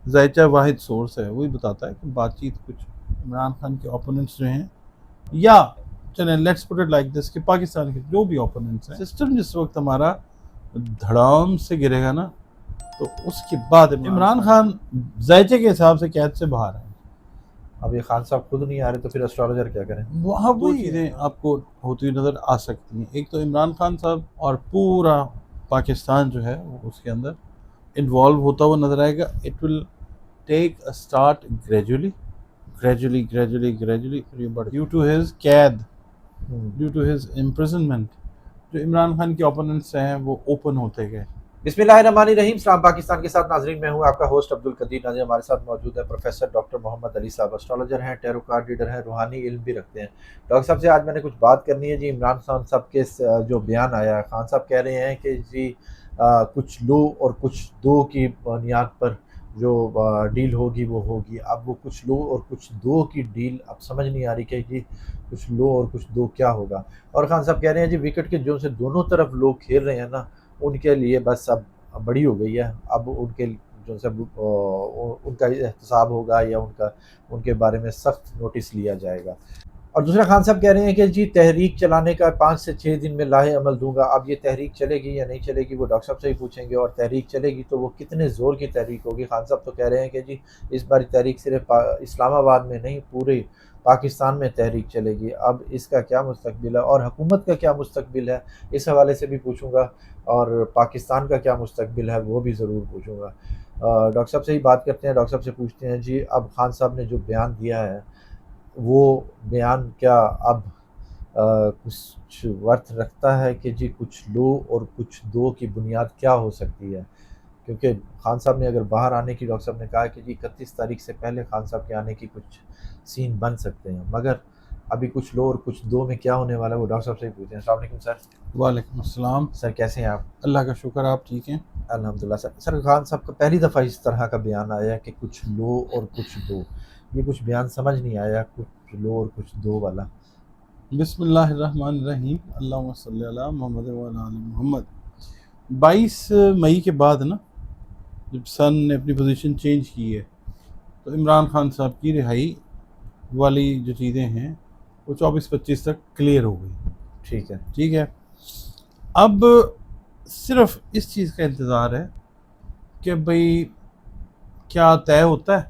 ذائچہ واحد سورس ہے، وہی بتاتا ہے کہ بات چیت کچھ عمران خان کے اوپوننٹس جو ہیں، یا چلیں let's put it like this کہ پاکستان کے جو بھی اوپوننٹس ہیں، سسٹم جس وقت ہمارا دھڑام سے گرے گا نا تو اس کے بعد عمران خان ذائچے کے حساب سے قید سے باہر ہیں۔ اب یہ خان صاحب خود نہیں آ رہے تو پھر اسٹرالوجر کیا کریں؟ وہاں دو چیزیں آپ کو ہوتی ہوئی نظر آ سکتی ہیں، ایک تو عمران خان صاحب اور پورا پاکستان جو ہے وہ اس کے اندر انوالو ہوتا ہوا نظر آئے گا۔ It will take a start gradually due to his قید، ڈیو ٹو ہز امپرزنمنٹ، جو عمران خان کے اوپوننٹس ہیں وہ اوپن ہوتے گئے۔ بسم اللہ الرحمن الرحیم، سلام پاکستان کے ساتھ ناظرین، میں ہوں آپ کا ہوسٹ عبدالقدیر ناظرین۔ ہمارے ساتھ موجود ہے پروفیسر ڈاکٹر محمد علی صاحب، اسٹرالوجر ہیں، ٹیرو کارڈ ریڈر ہیں، روحانی علم بھی رکھتے ہیں۔ ڈاکٹر صاحب سے آج میں نے کچھ بات کرنی ہے جی۔ عمران خان صاحب کے جو بیان آیا ہے، خان صاحب کہہ رہے ہیں کہ جی کچھ لو اور کچھ دو کی بنیاد پر جو ڈیل ہوگی وہ ہوگی۔ اب وہ کچھ لو اور کچھ دو کی ڈیل اب سمجھ نہیں آ رہی کہ جی کچھ لو اور کچھ دو کیا ہوگا۔ اور خان صاحب کہہ رہے ہیں جی وکٹ کے جو سے دونوں طرف لوگ کھیل رہے ہیں نا، ان کے لیے بس اب بڑی ہو گئی ہے۔ اب ان کے جو سب ان کا احتساب ہوگا یا ان کے بارے میں سخت نوٹس لیا جائے گا۔ اور دوسرا خان صاحب کہہ رہے ہیں کہ جی تحریک چلانے کا 5 سے 6 دن میں لاہے عمل دوں گا۔ اب یہ تحریک چلے گی یا نہیں چلے گی وہ ڈاکٹر صاحب سے ہی پوچھیں گے، اور تحریک چلے گی تو وہ کتنے زور کی تحریک ہوگی۔ خان صاحب تو کہہ رہے ہیں کہ جی اس بار تحریک صرف اسلام آباد میں نہیں پورے پاکستان میں تحریک چلے گی۔ اب اس کا کیا مستقبل ہے اور حکومت کا کیا مستقبل ہے، اس حوالے سے بھی پوچھوں گا، اور پاکستان کا کیا مستقبل ہے وہ بھی ضرور پوچھوں گا۔ ڈاکٹر صاحب سے ہی بات کرتے ہیں، ڈاکٹر صاحب سے پوچھتے ہیں جی اب خان صاحب نے جو بیان دیا ہے وہ بیان کیا اب کچھ ورتھ رکھتا ہے کہ جی کچھ لو اور کچھ دو کی بنیاد کیا ہو سکتی ہے؟ کیونکہ خان صاحب نے اگر باہر آنے کی، ڈاکٹر صاحب نے کہا کہ جی 31 تاریخ سے پہلے خان صاحب کے آنے کی کچھ سین بن سکتے ہیں، مگر ابھی کچھ لو اور کچھ دو میں کیا ہونے والا ہے وہ ڈاکٹر صاحب سے ہی پوچھتے ہیں۔ السلام علیکم سر۔ وعلیکم السلام سر کیسے ہیں آپ؟ اللہ کا شکر، آپ ٹھیک ہیں؟ الحمدللہ۔ سر خان صاحب کا پہلی دفعہ اس طرح کا بیان آیا کہ کچھ لو اور کچھ دو، یہ کچھ بیان سمجھ نہیں آیا، کچھ لو اور کچھ دو والا۔ بسم اللہ الرحمن الرحیم، اللہم صلی علی محمد وعلی آل محمد۔ 22 مئی کے بعد نا جب سن نے اپنی پوزیشن چینج کی ہے تو عمران خان صاحب کی رہائی والی جو چیزیں ہیں وہ 24-25 تک کلیئر ہو گئی۔ ٹھیک ہے، اب صرف اس چیز کا انتظار ہے کہ بھئی کیا طے ہوتا ہے۔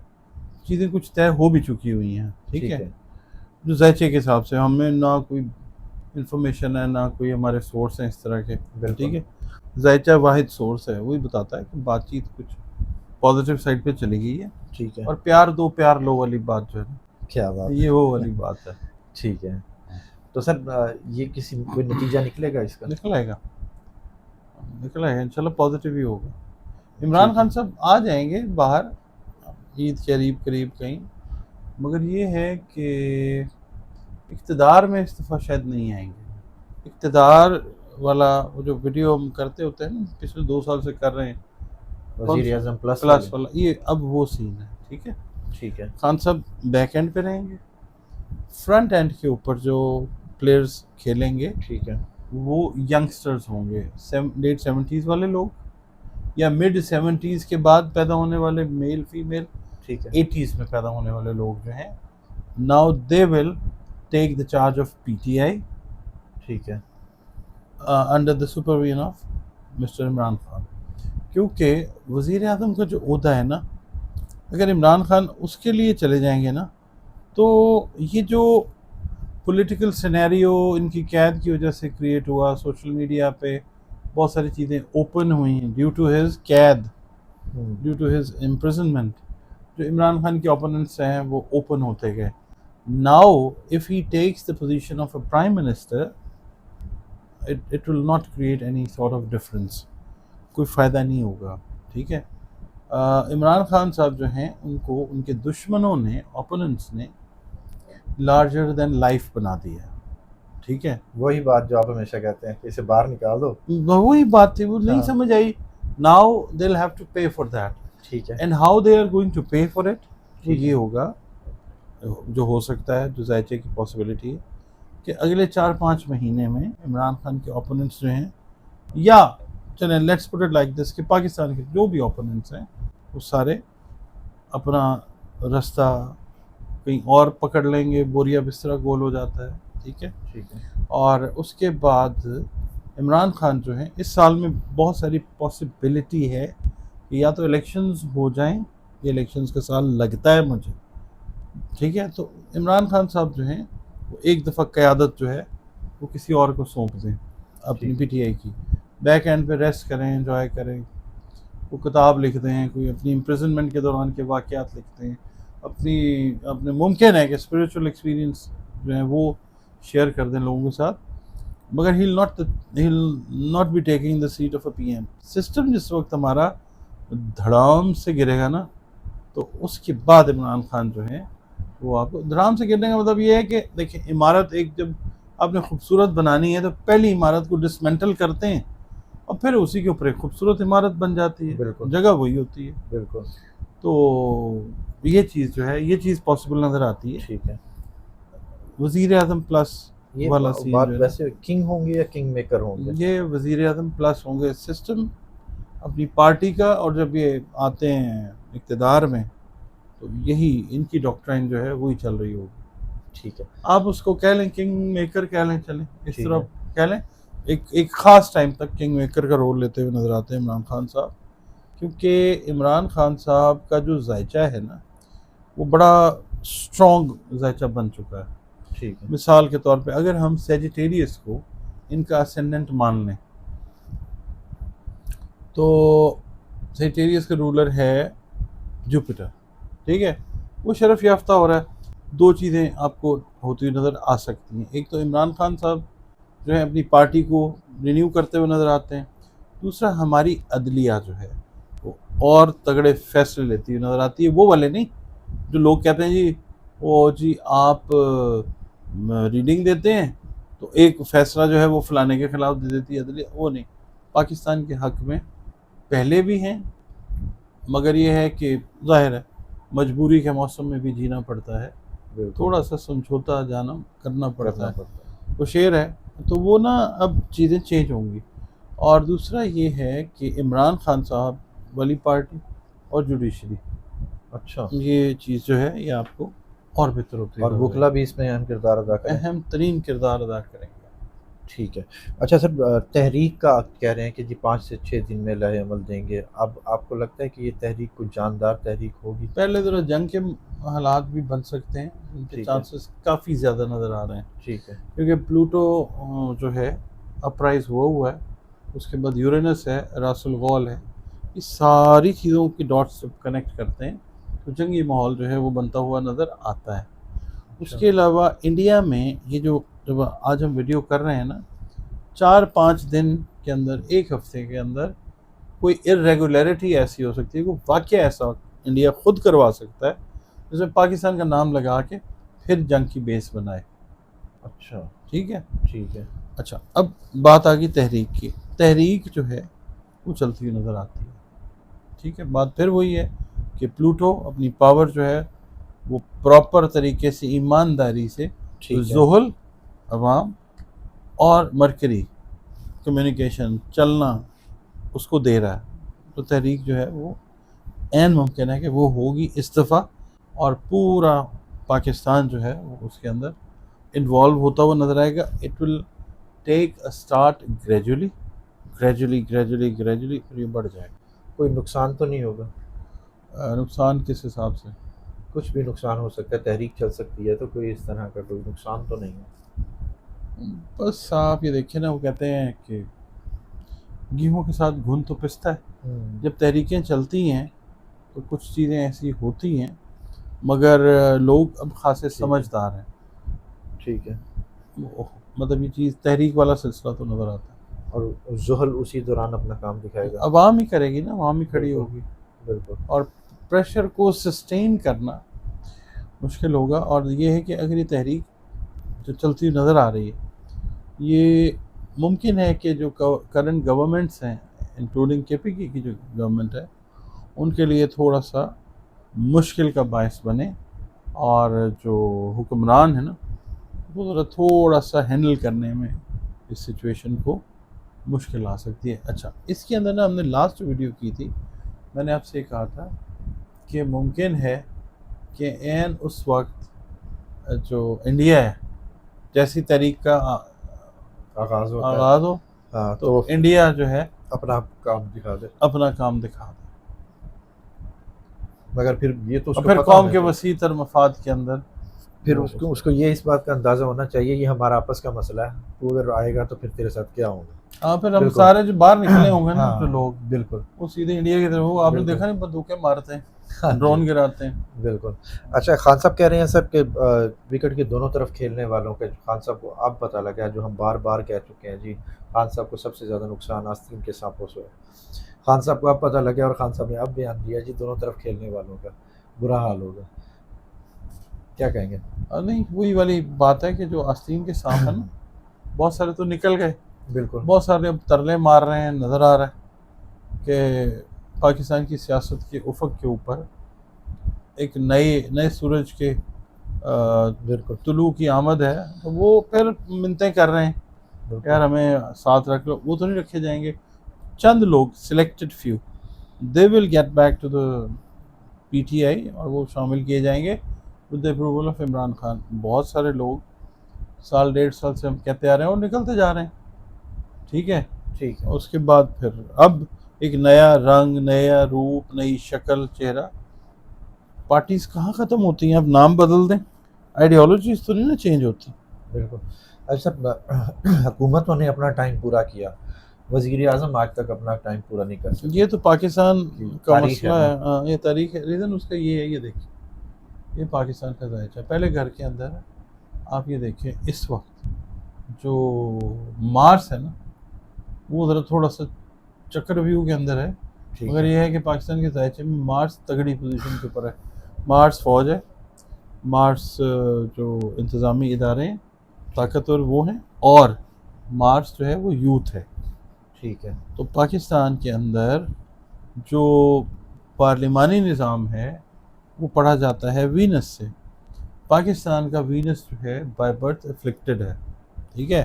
چیزیں کچھ طے ہو بھی چکی ہوئی ہیں، ٹھیک ہے، جو ذائچے کے حساب سے ہمیں نہ کوئی انفارمیشن ہے نہ کوئی ہمارے سورس ہیں اس طرح کے، ٹھیک ہے، ذائچہ واحد سورس ہے، وہی بتاتا ہے کہ بات چیت کچھ پازیٹیو سائڈ پہ چلی گئی ہے، ٹھیک ہے، اور پیار دو پیار لو والی بات جو ہے نا، کیا بات یہ وہ والی بات ہے۔ ٹھیک ہے، تو سر یہ کسی کوئی نتیجہ نکلے گا اس کا؟ نکل آئے گا انشاءاللہ پازیٹیو ہی ہوگا۔ عمران خان صاحب آ جائیں گے باہر عید کے قریب کہیں، مگر یہ ہے کہ اقتدار میں اس دفعہ شاید نہیں آئیں گے۔ اقتدار والا وہ جو ویڈیو ہم کرتے ہوتے ہیں نا، پچھلے 2 سال سے کر رہے ہیں، وزیر اعظم پلس والا، یہ اب وہ سین ہے، ٹھیک ہے۔ ٹھیک ہے، خان صاحب بیک اینڈ پہ رہیں گے، فرنٹ اینڈ کے اوپر جو پلیئرز کھیلیں گے ٹھیک ہے، وہ ینگسٹرز ہوں گے، لیٹ 70s والے لوگ یا مڈ 70s کے بعد پیدا ہونے والے میل فیمیل، ٹھیک ہے، 80s میں پیدا ہونے والے لوگ جو ہیں، now they will take the charge of PTI ٹی آئی، ٹھیک ہے، under the supervision of mister Imran Khan. کیونکہ وزیر اعظم کا جو عہدہ ہے نا، اگر عمران خان اس کے لیے چلے جائیں گے نا تو یہ جو پولیٹیکل سینیریو ان کی قید کی وجہ سے کریٹ ہوا، سوشل میڈیا پہ بہت ساری چیزیں اوپن ہوئی ہیں ڈیو ٹو ہز قید، ڈیو ٹو ہز امپرزنمنٹ، جو عمران خان کے اوپوننٹس ہیں وہ اوپن ہوتے گئے۔ Now if he takes the position of a prime minister it will not create any sort of difference، کوئی فائدہ نہیں ہوگا، ٹھیک ہے۔ عمران خان صاحب جو ہیں ان کو ان کے دشمنوں نے، اوپوننٹس نے لارجر دین لائف بنا دیا، ٹھیک ہے۔ وہی بات جو آپ ہمیشہ کہتے ہیں کہ اسے باہر نکال دو، وہی بات تھی، وہ نہیں سمجھ آئی۔ now they'll have to pay for that، ٹھیک ہے، and how they are going to pay for it، تو یہ ہوگا جو ہو سکتا ہے، جو ذائچے کی پاسبلٹی ہے کہ اگلے 4-5 مہینے میں عمران خان کے اوپوننٹس جو ہیں، یا چلیں let's put it like this کہ پاکستان کے جو بھی اوپوننٹس ہیں وہ سارے اپنا راستہ کہیں اور پکڑ لیں گے، بوریا بسترا گول ہو جاتا ہے. ٹھیک ہے. ٹھیک ہے. اور اس کے بعد عمران خان جو ہیں اس سال میں بہت ساری پاسبلٹی ہے کہ یا تو الیکشنز ہو جائیں، یہ الیکشنز کا سال لگتا ہے مجھے. ٹھیک ہے. تو عمران خان صاحب جو ہیں وہ ایک دفعہ قیادت جو ہے وہ کسی اور کو سونپ دیں اپنی پی ٹی آئی کی، بیک اینڈ پہ ریسٹ کریں، انجوائے کریں، وہ کتاب لکھ دیں، کوئی اپنی امپریزنمنٹ کے دوران کے واقعات لکھ دیں، اپنے ممکن ہے کہ اسپریچول ایکسپیرینس جو ہیں وہ شیئر کر دیں لوگوں کے ساتھ، مگر he will not be taking the seat of a P M. System جس وقت ہمارا دھڑام سے گرے گا نا تو اس کے بعد عمران خان جو ہے وہ آپ کو دھڑام سے گرنے کا مطلب یہ ہے کہ دیکھیں عمارت ایک جب آپ نے خوبصورت بنانی ہے تو پہلی عمارت کو ڈسمنٹل کرتے ہیں اور پھر اسی کے اوپر ایک خوبصورت عمارت بن جاتی ہے. بالکل. جگہ وہی ہوتی ہے. بالکل. تو یہ چیز جو ہے یہ چیز پاسبل نظر آتی ہے. ٹھیک ہے. وزیر اعظم پلس یہ والا سین بات جو ہے ویسے کنگ ہوں گے یا کنگ میکر ہوں گے؟ یہ وزیر اعظم پلس ہوں گے. سسٹم اپنی پارٹی کا، اور جب یہ آتے ہیں اقتدار میں تو یہی ان کی ڈاکٹرائن جو ہے وہی چل رہی ہوگی. ٹھیک ہے. آپ اس کو کہہ لیں کنگ میکر کہہ لیں، چلیں اس ٹھیک طرح ہے. کہہ لیں. ایک خاص ٹائم تک کنگ میکر کا رول لیتے ہوئے نظر آتے ہیں عمران خان صاحب، کیونکہ عمران خان صاحب کا جو ذائچہ ہے نا وہ بڑا اسٹرانگ ذائچہ بن چکا ہے. ٹھیک ہے. مثال کے طور پہ اگر ہم سیجیٹیریس کو ان کا اسینڈنٹ مان لیں تو سیجیٹیریس کا رولر ہے جوپیٹر. ٹھیک ہے. وہ شرف یافتہ ہو رہا ہے. دو چیزیں آپ کو ہوتی ہوئی نظر آ سکتی ہیں. ایک تو عمران خان صاحب جو ہے اپنی پارٹی کو رینیو کرتے ہوئے نظر آتے ہیں. دوسرا ہماری عدلیہ جو ہے وہ اور تگڑے فیصلے لیتی ہوئی نظر آتی ہے. وہ والے نہیں جو لوگ کہتے ہیں جی آپ ریڈنگ دیتے ہیں تو ایک فیصلہ جو ہے وہ فلانے کے خلاف دے دیتی ہے عدلیہ. وہ نہیں. پاکستان کے حق میں پہلے بھی ہیں، مگر یہ ہے کہ ظاہر ہے مجبوری کے موسم میں بھی جینا پڑتا ہے، تھوڑا سا سمجھوتا جانا کرنا پڑتا ہے. وہ شعر ہے. تو وہ نا اب چیزیں چینج ہوں گی. اور دوسرا یہ ہے کہ عمران خان صاحب والی پارٹی اور جوڈیشری، اچھا، یہ چیز جو ہے یہ آپ کو اور بہتر ہوتی ہے. اور وکلا بھی اس میں اہم کردار ادا کریں، اہم ترین کردار ادا کریں گے. ٹھیک ہے. اچھا سر، تحریک کا کہہ رہے ہیں کہ جی 5 سے 6 دن میں لائحہ عمل دیں گے. اب آپ کو لگتا ہے کہ یہ تحریک کچھ جاندار تحریک ہوگی؟ پہلے ذرا جنگ کے حالات بھی بن سکتے ہیں، ان کے چانسز کافی زیادہ نظر آ رہے ہیں. ٹھیک ہے. کیونکہ پلوٹو جو ہے اپرائز ہوا ہے، اس کے بعد یورینس ہے، راس الغول ہے. یہ ساری چیزوں کی ڈاٹس کنیکٹ کرتے ہیں تو جنگی ماحول جو ہے وہ بنتا ہوا نظر آتا ہے. اس کے علاوہ انڈیا میں یہ جو جب آج ہم ویڈیو کر رہے ہیں نا، 4-5 دن کے اندر، ایک ہفتے کے اندر کوئی ارریگولیرٹی ایسی ہو سکتی ہے، کوئی واقعہ ایسا انڈیا خود کروا سکتا ہے جس میں پاکستان کا نام لگا کے پھر جنگ کی بیس بنائے. اچھا، ٹھیک ہے. ٹھیک ہے. اچھا، اب بات آ گئی تحریک کی. تحریک جو ہے وہ چلتی ہوئی نظر آتی ہے. ٹھیک ہے. بات پھر وہی ہے کہ پلوٹو اپنی پاور جو ہے وہ پراپر طریقے سے ایمانداری سے زحل، عوام اور مرکری کمیونیکیشن چلنا اس کو دے رہا ہے. تو تحریک جو ہے وہ عین ممکن ہے کہ وہ ہوگی اس دفعہ، اور پورا پاکستان جو ہے وہ اس کے اندر انوالو ہوتا ہوا نظر آئے گا. It will take a start gradually پھر یہ بڑھ جائے گا. کوئی نقصان تو نہیں ہوگا؟ نقصان کس حساب سے؟ کچھ بھی نقصان ہو سکتا ہے، تحریک چل سکتی ہے، تو کوئی اس طرح کا کوئی نقصان تو نہیں ہے؟ بس آپ یہ دیکھیں نا، وہ کہتے ہیں کہ گیہوں کے ساتھ گھن تو پستا ہے. جب تحریکیں چلتی ہیں تو کچھ چیزیں ایسی ہوتی ہیں، مگر لوگ اب خاصے سمجھدار ہیں. ٹھیک ہے. مطلب یہ چیز تحریک والا سلسلہ تو نظر آتا ہے. اور زحل اسی دوران اپنا کام دکھائے گا. عوام ہی کرے گی نا، عوام ہی کھڑی ہوگی. بالکل. اور پریشر کو سسٹین کرنا مشکل ہوگا. اور یہ ہے کہ اگر یہ تحریک جو چلتی ہوئی نظر آ رہی ہے، یہ ممکن ہے کہ جو کرنٹ گورنمنٹس ہیں انکلوڈنگ کے پی کی جو گورنمنٹ ہے، ان کے لیے تھوڑا سا مشکل کا باعث بنے، اور جو حکمران ہیں نا وہ ذرا تھوڑا سا ہینڈل کرنے میں اس سچویشن کو مشکل آ سکتی ہے. اچھا، اس کے اندر نا ہم نے لاسٹ ویڈیو کی تھی، میں نے آپ سے کہا تھا کہ ممکن ہے کہ عین اس وقت جو انڈیا ہے جیسی تحریک کا آغاز ہوتا ہے آغاز ہو ہاں تو انڈیا جو ہے اپنا کام دکھا دے، اپنا کام دکھا دے، مگر پھر یہ تو اس اور کو پھر پتہ قوم ہونا کے چاہیے، وسیع تر مفاد کے اندر پھر اس کو یہ اس بات کا اندازہ ہونا چاہیے یہ ہمارا آپس کا مسئلہ ہے، تو اگر آئے گا تو پھر تیرے ساتھ کیا ہوگا۔ ہاں پھر ہم بالکل سارے جو باہر نکلے ہوں گے نا ہاں جو لوگ بالکل وہ سیدھے انڈیا کی طرف وہ آپ نے بالکل دیکھا نہیں بندوقیں مارتے ہیں ہاں ڈرون جی گراتے ہیں۔ بالکل۔ اچھا خان صاحب کہہ رہے ہیں سر کہ وکٹ کے دونوں طرف کھیلنے والوں کے خان صاحب کو اب پتہ لگا جو ہم بار بار کہہ چکے ہیں جی، خان صاحب کو سب سے زیادہ نقصان آستین کے سانپوں سے ہے، خان صاحب کو اب پتہ لگا اور خان صاحب نے اب بیان دیا جی دونوں طرف کھیلنے والوں کا برا حال ہوگا، کیا کہیں گے؟ نہیں وہی والی بات ہے کہ جو آستین کے سانپ ہیں نا بہت سارے تو نکل گئے، بالکل بہت سارے اب ترلے مار رہے ہیں، نظر آ رہا ہے کہ پاکستان کی سیاست کے افق کے اوپر ایک نئے سورج کے بالکل طلوع کی آمد ہے، تو وہ پھر منتیں کر رہے ہیں یار ہمیں ساتھ رکھ لو، وہ تو نہیں رکھے جائیں گے، چند لوگ selected few they will get back to the PTI ٹی آئی اور وہ شامل کیے جائیں گے with the approval of Imran Khan. بہت سارے لوگ سال 1.5 سال سے ہم کہتے آ رہے ہیں اور نکلتے جا رہے ہیں، ٹھیک ہے، ٹھیک ہے اس کے بعد پھر اب ایک نیا رنگ، نیا روپ، نئی شکل، چہرہ۔ پارٹیز کہاں ختم ہوتی ہیں؟ اب نام بدل دیں، آئیڈیالوجیز تو نہیں نا چینج ہوتی۔ بالکل۔ اچھا حکومتوں نے اپنا ٹائم پورا کیا، وزیر اعظم آج تک اپنا ٹائم پورا نہیں کر سکے، یہ تو پاکستان کا تاریخ مسئلہ ہے ہے، ہاں یہ تاریخ ہے، ریزن اس کا یہ ہے، یہ دیکھیں یہ پاکستان کا ذائقہ پہلے گھر کے اندر ہے، آپ یہ دیکھیں اس وقت جو مارس ہے نا وہ ذرا تھوڑا سا چکر ویو کے اندر ہے، ٹھیک مگر یہ ہے کہ پاکستان کے ذائقے میں مارس تگڑی پوزیشن کے اوپر ہے، مارس فوج ہے، مارس جو انتظامی ادارے ہیں طاقتور وہ ہیں، اور مارس جو ہے وہ یوتھ ہے۔ ٹھیک ہے تو پاکستان کے اندر جو پارلیمانی نظام ہے وہ پڑھا جاتا ہے وینس سے، پاکستان کا وینس جو ہے بائی برتھ افلکٹڈ ہے، ٹھیک ہے،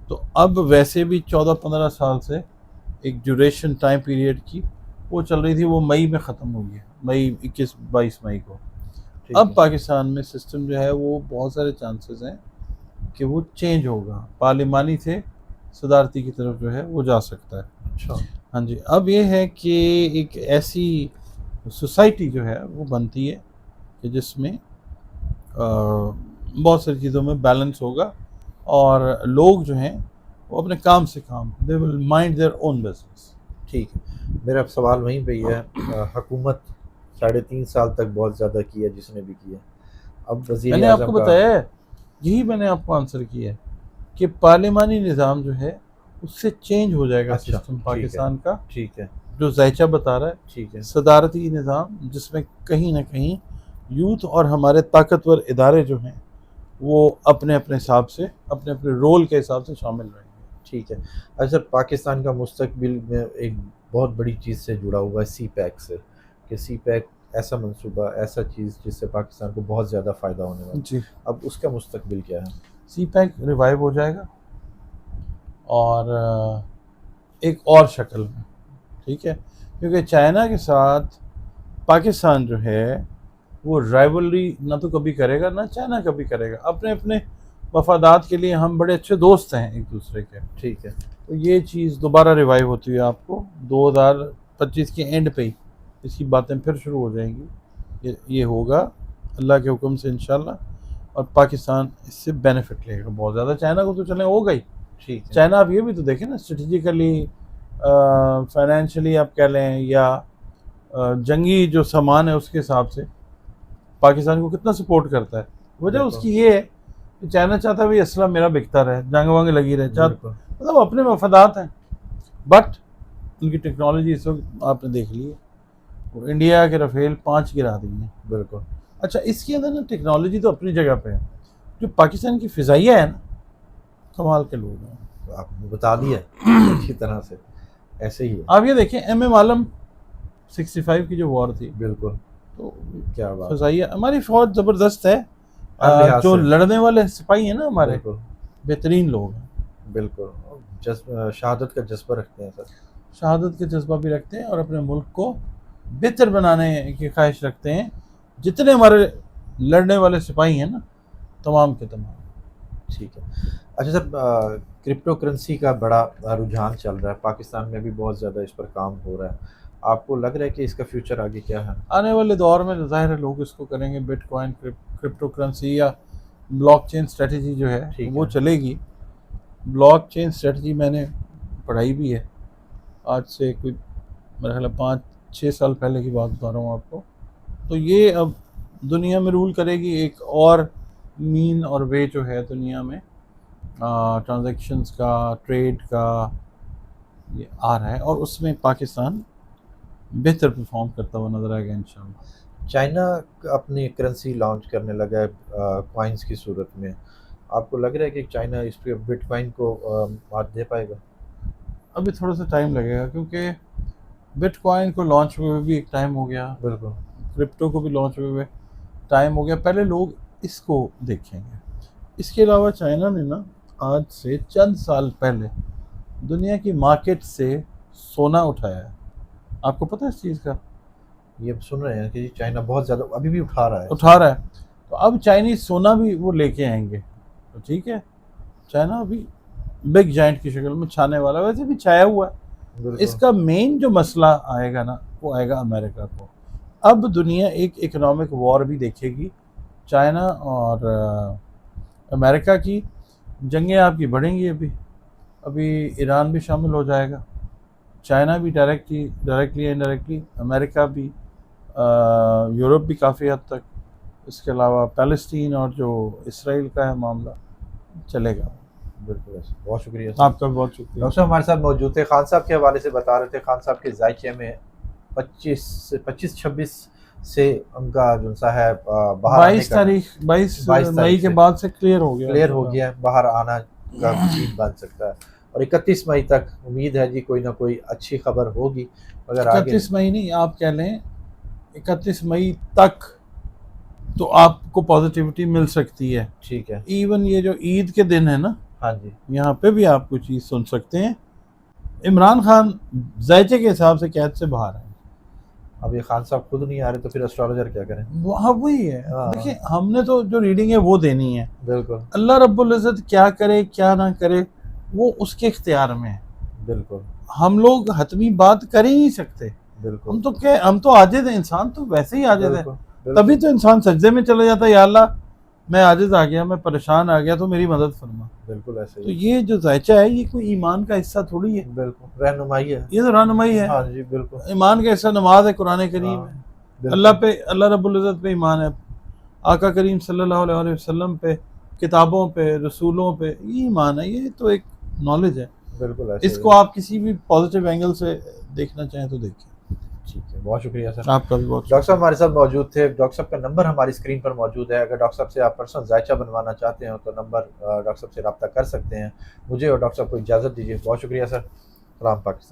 تو اب ویسے بھی 14-15 سال سے ایک ڈیوریشن ٹائم پیریڈ کی وہ چل رہی تھی، وہ مئی میں ختم ہو گیا، مئی 21-22 مئی کو۔ ٹھیک اب ہے پاکستان میں سسٹم جو ہے وہ بہت سارے چانسز ہیں کہ وہ چینج ہوگا، پارلیمانی سے صدارتی کی طرف جو ہے وہ جا سکتا ہے۔ اچھا ہاں جی، اب یہ ہے کہ ایک ایسی سوسائٹی جو ہے وہ بنتی ہے کہ جس میں بہت ساری چیزوں میں بیلنس ہوگا اور لوگ جو ہیں وہ اپنے کام سے کام دے ول مائنڈ دیئر اون بزنس۔ ٹھیک ہے، میرا سوال وہیں پہ ہی ہے، حکومت 3.5 سال تک بہت زیادہ کی ہے جس نے بھی کی ہے، اب میں وزیر نے آپ اعظم کو کا بتایا ہے، یہی میں نے آپ کو آنسر کیا ہے کہ پارلیمانی نظام جو ہے اس سے چینج ہو جائے گا اچھا سسٹم ٹھیک ہے پاکستان کا، ٹھیک ہے جو ذائچہ بتا رہا ہے ٹھیک ہے صدارتی نظام جس میں کہیں نہ کہیں یوتھ اور ہمارے طاقتور ادارے جو ہیں وہ اپنے اپنے حساب سے اپنے اپنے رول کے حساب سے شامل رہیں گے۔ ٹھیک ہے۔ اچھا پاکستان کا مستقبل میں ایک بہت بڑی چیز سے جڑا ہوا ہے سی پیک سے، کہ سی پیک ایسا منصوبہ ایسا چیز جس سے پاکستان کو بہت زیادہ فائدہ ہونے والا ہے، جی، اب اس کا مستقبل کیا ہے؟ سی پیک ریوائیو ہو جائے گا اور ایک اور شکل میں، ٹھیک ہے، کیونکہ چائنا کے ساتھ پاکستان جو ہے وہ رائیولری نہ تو کبھی کرے گا نہ چائنا کبھی کرے گا، اپنے اپنے مفادات کے لیے ہم بڑے اچھے دوست ہیں ایک دوسرے کے، ٹھیک ہے تو یہ چیز دوبارہ ریوائیو ہوتی ہے، آپ کو 2025 کے اینڈ پہ ہی اس کی باتیں پھر شروع ہو جائیں گی، یہ ہوگا اللہ کے حکم سے انشاءاللہ، اور پاکستان اس سے بینیفٹ لے گا بہت زیادہ، چائنا کو تو چلیں ہوگا ہی، ٹھیک ہے چائنا آپ یہ بھی تو دیکھیں نا اسٹریٹجیکلی فائنینشلی آپ کہہ لیں یا جنگی جو سامان ہے اس کے حساب سے پاکستان کو کتنا سپورٹ کرتا ہے، وجہ اس کی یہ ہے کہ چائنا چاہتا ہے بھی اسلحہ میرا بکتا رہے، جنگ ونگ لگی رہے، بالکل مطلب اپنے مفادات ہیں، بٹ ان کی ٹیکنالوجی اس وقت آپ نے دیکھ لی ہے، انڈیا کے رفیل 5 گرا دی ہیں۔ بالکل اچھا اس کے اندر نا ٹیکنالوجی تو اپنی جگہ پہ ہے، جو پاکستان کی فضائیہ ہے نا کمال کے لوگ ہیں، آپ نے بتا دیا اچھی طرح سے، ایسے ہی ہے آپ یہ دیکھیں ایم عالم 65 کی جو وار تھی، بالکل تو کیا بات فضائیہ ہماری فوج زبردست ہے، ہر لحاظ جو سے لڑنے والے سپاہی ہیں نا ہمارے بالکل بہترین لوگ ہیں، بالکل شہادت کا جذبہ رکھتے ہیں سر، شہادت کے جذبہ بھی رکھتے ہیں اور اپنے ملک کو بہتر بنانے کی خواہش رکھتے ہیں. جتنے ہمارے لڑنے والے سپاہی ہیں نا تمام کے تمام. ٹھیک ہے. اچھا سر، کرپٹو کرنسی کا بڑا رجحان چل رہا ہے پاکستان میں بھی، بہت زیادہ اس پر کام ہو رہا ہے. آپ کو لگ رہا ہے کہ اس کا فیوچر آگے کیا ہے؟ آنے والے دور میں ظاہر ہے لوگ اس کو کریں گے. بٹ کوائن، کرپٹو کرنسی یا بلاک چین اسٹریٹجی جو ہے ٹھیک وہ ہے. چلے گی. بلاک چین اسٹریٹجی میں نے پڑھائی بھی ہے، آج سے کوئی میرا خیال ہے 5-6 سال پہلے کی بات بتا رہا ہوں آپ کو. تو یہ اب دنیا میں رول کرے گی. ایک اور مین اور وے جو ہے دنیا میں ٹرانزیکشنز کا، ٹریڈ کا، یہ آ رہا ہے، اور اس میں پاکستان بہتر پرفارم کرتا ہوا نظر آئے گا انشاءاللہ. چائنا اپنی کرنسی لانچ کرنے لگا ہے کوائنس کی صورت میں. آپ کو لگ رہا ہے کہ چائنا اس پہ بٹ کوائن کو مات دے پائے گا؟ ابھی تھوڑا سا ٹائم لگے گا، کیونکہ بٹ کوائن کو لانچ ہوئے بھی ایک ٹائم ہو گیا، بالکل. کرپٹو کو بھی لانچ ہوئے ٹائم ہو گیا. پہلے لوگ اس کو دیکھیں گے. اس کے علاوہ چائنا نے نا آج سے چند سال پہلے دنیا کی مارکیٹ سے سونا اٹھایا ہے. آپ کو پتہ ہے اس چیز کا؟ یہ سن رہے ہیں کہ چائنا بہت زیادہ ابھی بھی اٹھا رہا ہے. اٹھا رہا ہے. تو اب چائنیز سونا بھی وہ لے کے آئیں گے. تو ٹھیک ہے، چائنا ابھی بگ جائنٹ کی شکل میں چھانے والا، ویسے بھی چھایا ہوا ہے. بالکل. اس کا مین جو مسئلہ آئے گا نا وہ آئے گا امریکہ کو. اب دنیا ایک اکنامک وار بھی دیکھے گی. چائنا اور امریکہ کی جنگیں آپ کی بڑھیں گی. ابھی ایران بھی شامل ہو جائے گا، چائنا بھی ڈائریکٹلی انڈائریکٹلی، امریکہ بھی، یورپ بھی کافی حد تک. اس کے علاوہ پیلسٹین اور جو اسرائیل کا ہے معاملہ چلے گا. بالکل ایسا. بہت شکریہ سر. آپ کا بھی بہت شکریہ. ڈاکٹر صاحب ہمارے ساتھ موجود تھے. خان صاحب کے حوالے سے بتا رہے تھے. خان صاحب کے ذائچے میں 25-26 سے ان کا جو سا ہے باہر آنے 22 22 مئی کے بعد سے کلیئر ہو گیا ہے، باہر آنا کا یقین بن سکتا ہے. اور 31 مئی تک امید ہے جی کوئی نہ کوئی اچھی خبر ہوگی. اگر آگے 31 مئی نہیں، آپ کہہ لیں 31 مئی تک تو آپ کو پازیٹیوٹی مل سکتی ہے. ٹھیک ہے. ایون یہ جو عید کے دن ہے نا، ہاں جی. یہاں پہ بھی آپ کچھ چیز سن سکتے ہیں. عمران خان ذائچے کے حساب سے قید سے باہر ہیں. اب یہ خان صاحب خود نہیں آ رہے تو پھر اسٹرالوجر کیا کریں؟ وہاں وہی ہے. دیکھیں ہم نے تو جو ریڈنگ ہے وہ دینی ہے. بالکل. اللہ رب العزت کیا کرے کیا نہ کرے وہ اس کے اختیار میں ہے. بالکل. ہم لوگ حتمی بات کر ہی نہیں سکتے. بالکل. ہم تو عاجز ہیں. انسان تو ویسے ہی عاجز ہے. بالکل. تبھی تو انسان سجدے میں چلا جاتا ہے، یا اللہ میں عاجز آ گیا، میں پریشان آ گیا تو میری مدد فرما. بالکل ایسے. تو یہ جو ذائچہ ہے یہ کوئی ایمان کا حصہ تھوڑی ہے. بالکل رہنمائی ہے. یہ تو رہنمائی ہے. ہاں جی بالکل. ایمان کا حصہ نماز ہے، قرآن کریم ہے، اللہ رب العزت پہ ایمان ہے، آقا کریم صلی اللہ علیہ وسلم پہ، کتابوں پہ، رسولوں پہ، یہ ایمان ہے. یہ تو ایک نالج ہے. بالکل ایسے. اس کو آپ کسی بھی پازیٹیو اینگل سے دیکھنا چاہیں تو دیکھیں. ٹھیک ہے. بہت شکریہ سر. آپ کا بھی بہت. ڈاکٹر صاحب ہمارے ساتھ موجود تھے. ڈاکٹر صاحب کا نمبر ہماری اسکرین پر موجود ہے. اگر ڈاکٹر صاحب سے آپ پرسنل ذائچہ بنوانا چاہتے ہیں تو نمبر ڈاکٹر صاحب سے رابطہ کر سکتے ہیں. مجھے اور ڈاکٹر صاحب کو اجازت دیجیے. بہت شکریہ سر. سلام پاکستان.